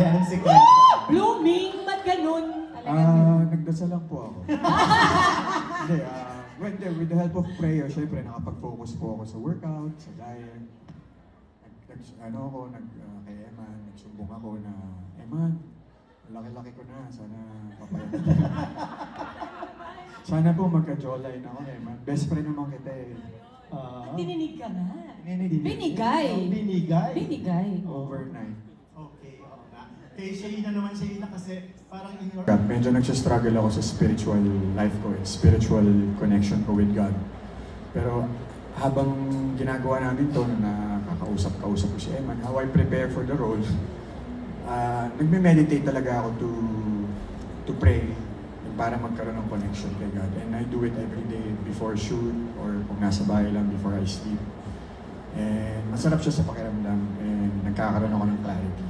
Ayan ang sikreto. Blooming, ba't ganun? Nagdasal lang po ako. Hindi, with the help of prayer, syempre nakapag-focus po ako sa workout, sa diet. Kay Eman, nagsumbong ako na, Eman, laki-laki ko na, sana papayagan. Sana po magka-jawline ako, Eman. Best friend naman kita eh. Tininig ka nga. Binigay. Binigay. Overnight. Okay, oo nga. Kay Shayna naman, Shayna kasi parang God, medyo nagsistruggle ako sa spiritual life ko, spiritual connection ko with God. Pero habang ginagawa namin to, na nakakausap-kausap ko si Eman, how I prepare for the role, nagme-meditate talaga ako to pray para magkaroon ng connection kay God. And I do it every day before shoot or kung nasa bahay lang before I sleep. And masarap siya sa pakiramdam and nagkakaroon ako ng clarity.